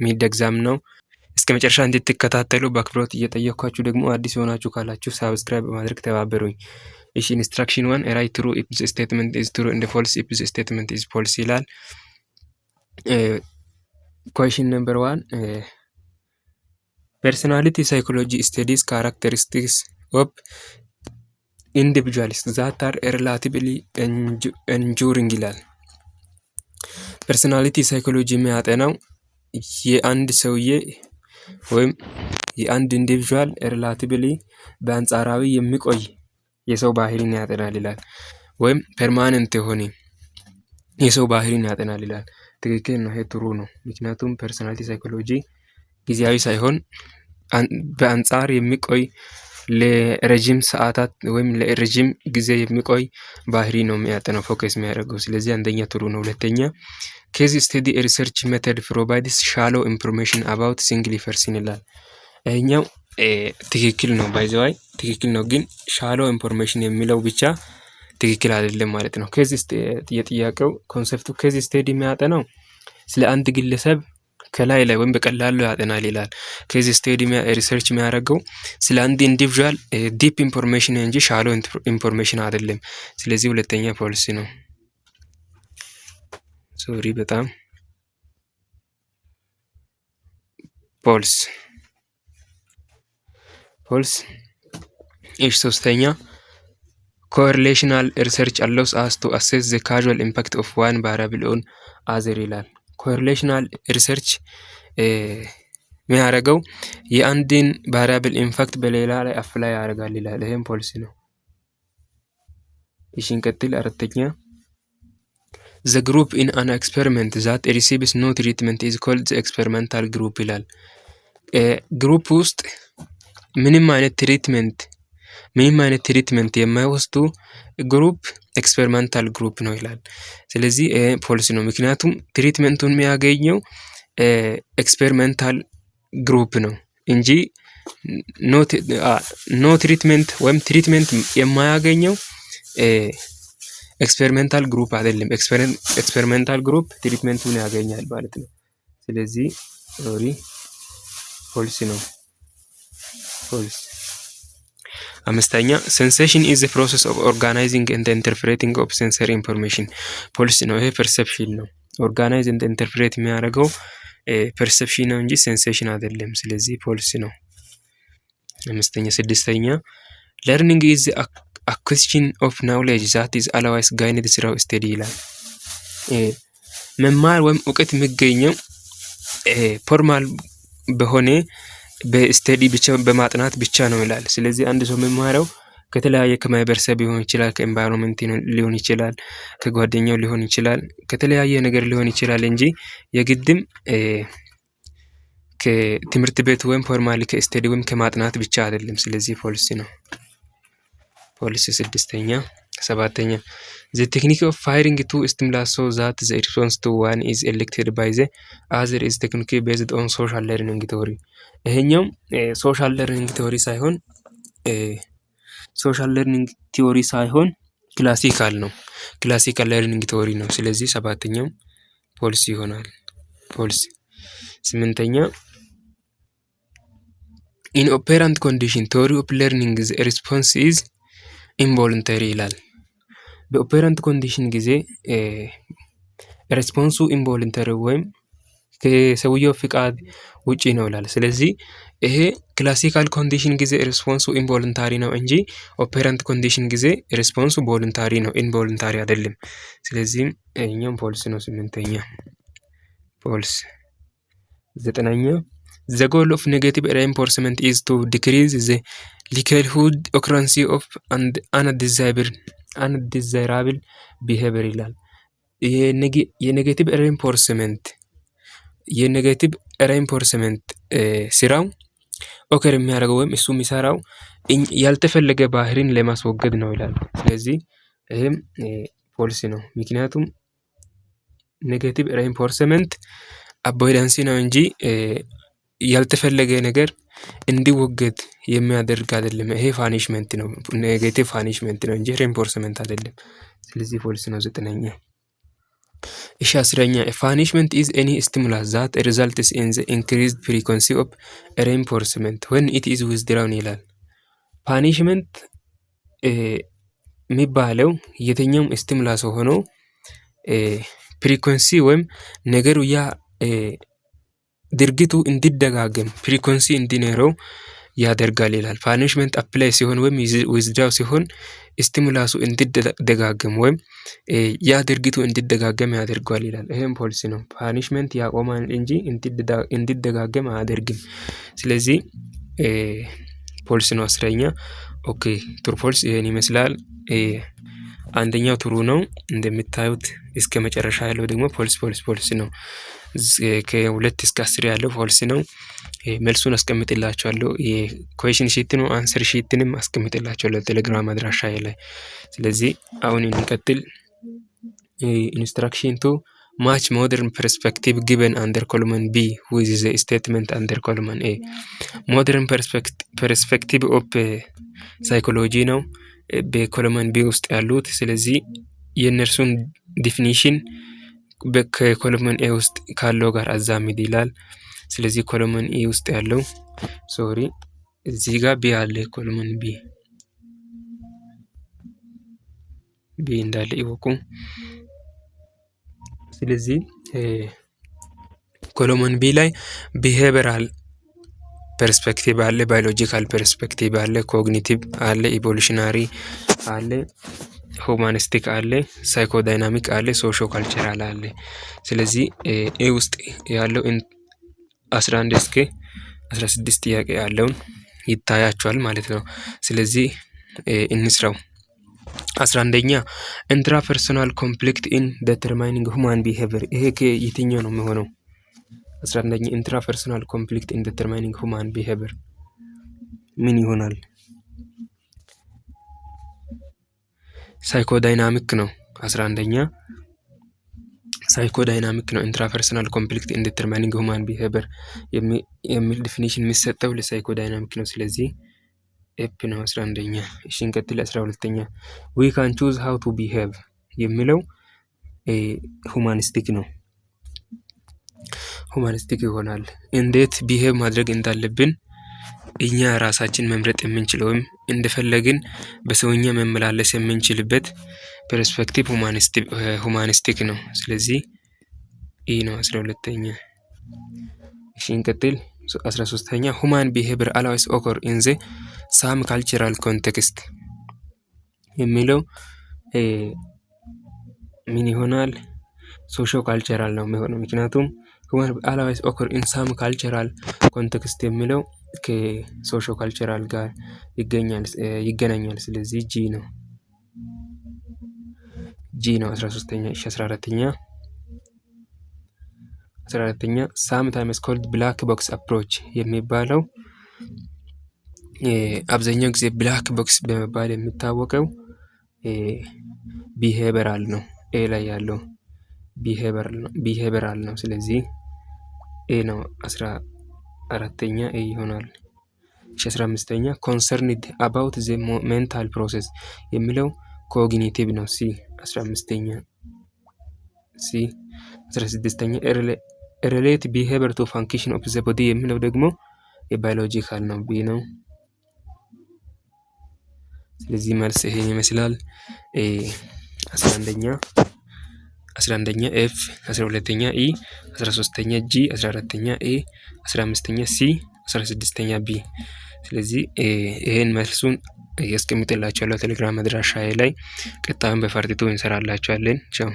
ሚድ ኤግዛም ነው። እስከ መጨረሻ እንድትከታተሉ በአክብሮት እየጠየኳችሁ ደግሞ አዲስ የሆናችሁ ካላችሁ ሳብስክራይብ በማድረግ ተባበሩኝ። እሺ ኢንስትራክሽን 1 ራይት ትሩ ኢፍ ዘ ስቴትመንት ኢዝ ትሩ ኤንድ ፎልስ ኢፍ ዘ ስቴትመንት ኢዝ ፎልስ ይላል። ኩዌስችን ነምበር 1 ፐርሶናሊቲ ሳይኮሎጂ ስተዲስ ካራክተሪስቲክስ ኦፍ ኢንዲቪጁዋልስ ዛት አር ሪላቲቭሊ ኤንጁሪንግ ይላል። ፐርሶናሊቲ ሳይኮሎጂ የሚያጠናው የአንድ ሰውዬ ወይም የአንድ ኢንዲቪጁዋል ሪላቲቭሊ በአንጻራዊ የሚቆይ የሰው ባህሪን ያጠናል ይላል። ወይም ፐርማነንት የሆነ የሰው ባህሪን ያጠናል ይላል። ትክክል ነው፣ ይሄ ጥሩ ነው። ምክንያቱም ፐርሶናሊቲ ሳይኮሎጂ ጊዜያዊ ሳይሆን በአንጻር የሚቆይ ለረጅም ሰዓታት ወይም ለረጅም ጊዜ የሚቆይ ባህሪ ነው የሚያጠናው ፎከስ የሚያደርገው። ስለዚህ አንደኛ ጥሩ ነው። ሁለተኛ ኬዝ ስቴዲ ሪሰርች ሜተድ ፕሮቫይድስ ሻሎ ኢንፎርሜሽን አባውት ሲንግል ፐርሰን ይላል። ይሄኛው ትክክል ነው፣ ባይዘዋይ ትክክል ነው። ግን ሻሎ ኢንፎርሜሽን የሚለው ብቻ ትክክል አይደለም ማለት ነው። ኬዝ የጥያቄው ኮንሰፕቱ ኬዝ ስቴዲ የሚያጠናው ስለ አንድ ግለሰብ ከላይ ላይ ወይም በቀላሉ ያጠናል ይላል። ኬዝ ስቴዲ ሪሰርች የሚያደርገው ስለ አንድ ኢንዲቪጁዋል ዲፕ ኢንፎርሜሽን እንጂ ሻሎ ኢንፎርሜሽን አይደለም። ስለዚህ ሁለተኛ ፎልስ ነው። ሶሪ በጣም ፎልስ። እሺ ሶስተኛ ኮሪሌሽናል ሪሰርች allows us to assess the causal impact of one variable on other ይላል። ኮሪሌሽናል ሪሰርች የሚያደርገው የአንድን ቫሪያብል ኢምፓክት በሌላ ላይ አፕላይ ያደርጋል ይላል። ይሄም ፎልስ ነው። እሺ እንቀጥል። አራተኛ the group in an experiment that receives no treatment is called the experimental group ይላል። ግሩፕ ውስጥ ምንም አይነት ትሪትመንት የማይወስዱ ግሩፕ ኤክስፐሪመንታል ግሩፕ ነው ይላል። ስለዚህ ፎልስ ነው። ምክንያቱም ትሪትመንቱን የሚያገኘው ኤክስፐሪመንታል ግሩፕ ነው እንጂ ኖ ትሪትመንት ወይም ትሪትመንት የማያገኘው ኤክስፐሪመንታል ግሩፕ አይደለም። ኤክስፐሪመንታል ግሩፕ ትሪትመንቱን ያገኛል ማለት ነው። ስለዚህ ፎልስ ነው። ፎልስ። አምስተኛ ሴንሴሽን ኢዝ ዘ ፕሮሰስ ኦፍ ኦርጋናይዚንግ ኤንድ ኢንተርፕሬቲንግ ኦፍ ሴንሰሪ ኢንፎርሜሽን ፎልስ ነው። ይሄ ፐርሰፕሽን ነው። ኦርጋናይዝ ኤንድ ኢንተርፕሬት የሚያደርገው ፐርሰፕሽን ነው እንጂ ሴንሴሽን አይደለም። ስለዚህ ፎልስ ነው። አምስተኛ። ስድስተኛ ለርኒንግ ኢዝ አኩዚሽን ኦፍ ናውሌጅ ዛት ኢዝ አላዋይስ ጋይንድ ስራው ስተዲ ይላል። መማር ወይም እውቀት የሚገኘው ፎርማል በሆነ በስተዲ ብቻ በማጥናት ብቻ ነው ይላል። ስለዚህ አንድ ሰው የሚማረው ከተለያየ ከማህበረሰብ ሊሆን ይችላል፣ ከኤንቫይሮንመንት ሊሆን ይችላል፣ ከጓደኛው ሊሆን ይችላል፣ ከተለያየ ነገር ሊሆን ይችላል እንጂ የግድም ከትምህርት ቤት ወይም ፎርማሊ ከስተዲ ወይም ከማጥናት ብቻ አይደለም። ስለዚህ ፎልስ ነው። ፎልስ። ስድስተኛ። ሰባተኛ the technique of firing two stimuli so that the response to one is elicted by the other is technically based on social learning theory ይሄኛው ሶሻል ለርኒንግ ቲዮሪ ሳይሆን ክላሲካል ነው። ክላሲካል ለርኒንግ ቲዮሪ ነው። ስለዚህ ሰባተኛው ፎልስ ይሆናል። ፎልስ። ስምንተኛ in operant condition theory of learning the response is involuntary ይላል። በኦፐራንት ኮንዲሽን ጊዜ ሬስፖንሱ ኢንቮለንተሪ ወይም ከሰውየው ፍቃድ ውጪ ነው ይላል። ስለዚህ ይሄ ክላሲካል ኮንዲሽን ጊዜ ሬስፖንሱ ኢንቮለንታሪ ነው እንጂ ኦፐራንት ኮንዲሽን ጊዜ ሬስፖንሱ ቮለንታሪ ነው፣ ኢንቮለንታሪ አይደለም። ስለዚህ እኛም ፎልስ ነው። ስምንተኛ ፎልስ። ዘጠነኛ the goal of negative reinforcement is to decrease the likelihood occurrence of undesirable behavior ይላል። የኔጌቲቭ ሬንፎርስመንት ስራው ኦከር የሚያደርገው ወይም እሱ የሚሰራው ያልተፈለገ ባህሪን ለማስወገድ ነው ይላል። ስለዚህ ይሄም ፎልስ ነው። ምክንያቱም ኔጌቲቭ ሬንፎርስመንት አቮይዳንስ ነው እንጂ ያልተፈለገ ነገር እንዲወገድ የሚያደርግ አይደለም። ይሄ ፓኒሽመንት ነው፣ ኔጌቲቭ ፓኒሽመንት ነው እንጂ ሬንፎርስመንት አይደለም። ስለዚህ ፎልስ ነው። ዘጠነኛ እሺ 10ኛ ፓኒሽመንት ኢዝ ኤኒ ስቲሙላስ ዛት ሪዛልትስ ኢን ዘ ኢንክሪዝድ ፍሪኮንሲ ኦፍ ሬንፎርስመንት ዌን ኢት ኢዝ ዊዝድራውን ይላል። ፓኒሽመንት የሚባለው የትኛውም ስቲሙላስ ሆኖ ፍሪኮንሲ ወይም ነገሩ ያ ድርጊቱ እንዲደጋገም ፍሪኮንሲ እንዲኖረው ያደርጋል ይላል። ፓኒሽመንት አፕላይ ሲሆን ወይም ዊዝድራው ሲሆን ስቲሙላሱ እንዲደጋገም ወይም ያ ድርጊቱ እንዲደጋገም ያደርጋል ይላል። ይሄም ፖሊሲ ነው። ፓኒሽመንት ያቆማል እንጂ እንዲደጋገም አያደርግም። ስለዚህ ፖሊሲ ነው 10ኛ። ኦኬ ትሩ ፖሊሲ ይሄን ይመስላል። አንደኛው ትሩ ነው እንደምታዩት፣ እስከ መጨረሻ ያለው ደግሞ ፖሊሲ ነው። ከ2 እስከ 10 ያለው ፖሊሲ ነው። መልሱን አስቀምጥላችኋለሁ። የኩዌሽን ሺት ነው፣ አንሰር ሺትንም አስቀምጥላችኋለሁ ቴሌግራም አድራሻዬ ላይ። ስለዚህ አሁን እንቀጥል። ኢንስትራክሽን ቱ ማች ሞደርን ፐርስፔክቲቭ ጊቨን አንደር ኮለመን ቢ ዊዝ ዘ ስቴትመንት አንደር ኮለመን ኤ። ሞደርን ፐርስፔክቲቭ ኦፍ ሳይኮሎጂ ነው በኮለመን ቢ ውስጥ ያሉት። ስለዚህ የእነርሱን ዲፊኒሽን ከኮለመን ኤ ውስጥ ካለው ጋር አዛምድ ይላል። ስለዚህ ኮለመን ኤ ውስጥ ያለው እዚህ ጋር ቢ አለ። ኮለመን ቢ እንዳለ ይወቁ። ስለዚህ ኮለመን ቢ ላይ ቢሄቨራል ፐርስፔክቲቭ አለ፣ ባዮሎጂካል ፐርስፔክቲቭ አለ፣ ኮግኒቲቭ አለ፣ ኢቮሉሽናሪ አለ፣ ሁማኒስቲክ አለ፣ ሳይኮዳይናሚክ አለ፣ ሶሾ ካልቸራል አለ። ስለዚህ ኤ ውስጥ ያለው 11 እስከ 16 ጥያቄ ያለውን ይታያቸዋል ማለት ነው። ስለዚህ እንስራው። 11ኛ ኢንትራፐርሰናል ኮንፍሊክት ኢን ዲተርማይኒንግ ሁማን ቢሄቪየር። ይሄ ከየትኛው ነው የሚሆነው? 11ኛ ኢንትራፐርሰናል ኮንፍሊክት ኢን ዲተርማይኒንግ ሁማን ቢሄቪየር ምን ይሆናል? ሳይኮዳይናሚክ ነው። 11ኛ ሳይኮዳይናሚክ ነው። ኢንትራፐርሰናል ኮንፍሊክት ኢን ዲተርማይኒንግ ሁማን ቢሄቪየር የሚል ዲፊኒሽን የሚሰጠው ለሳይኮዳይናሚክ ነው። ስለዚህ ኤፕ ነው 11ኛ። እሺ እንቀጥል። 12ኛ ዊ ካን ቹዝ ሃው ቱ ቢሄቭ የሚለው ሁማኒስቲክ ነው። ሁማኒስቲክ ይሆናል። እንዴት ቢሄቭ ማድረግ እንዳለብን እኛ ራሳችን መምረጥ የምንችለው ወይም እንደፈለግን በሰውኛ መመላለስ የምንችልበት ፐርስፔክቲቭ ሁማኒስቲክ ነው። ስለዚህ ይህ ነው 12ኛ። እሺ እንቀጥል። 13ኛ ሁማን ቢሄቪየር አላውስ ኦከር ኢን ዘ ሳም ካልቸራል ኮንቴክስት የሚለው ምን ይሆናል? ሶሾ ካልቸራል ነው የሚሆነው። ምክንያቱም ሁማን አላውስ ኦከር ኢን ሳም ካልቸራል ኮንቴክስት የሚለው ከሶሾ ካልቸራል ጋር ይገናኛል። ስለዚህ ጂ ነው 13ኛ። እሺ 14ኛ ሳም ታይምስ ኮልድ ብላክ ቦክስ አፕሮች የሚባለው አብዛኛው ጊዜ ብላክ ቦክስ በመባል የሚታወቀው ቢሄቨራል ነው። ኤ ላይ ያለው ቢሄቨራል ነው። ስለዚህ ኤ ነው 14ኛ ኤ ይሆናል። 15ኛ ኮንሰርንድ አባውት ዘ ሜንታል ፕሮሰስ የሚለው ኮግኒቲቭ ነው። ሲ 15ኛ ሲ 16ኛ ሪሌት ቢሄቨር ቱ ፋንክሽን ኦፍ ዘ ቦዲ የሚለው ደግሞ የባዮሎጂካል ነው። ቢ ነው። ስለዚህ መልስ ይሄን ይመስላል። 11ኛ ኤፍ፣ 12ኛ ኢ፣ 13ኛ ጂ፣ 14ኛ ኤ፣ 15ኛ ሲ፣ 16ኛ ቢ። ስለዚህ ይሄን መልሱን ያስቀምጥላችኋለሁ ቴሌግራም አድራሻዬ ላይ። ቀጣዩን በፓርት 2 እንሰራላችኋለን። ቻው።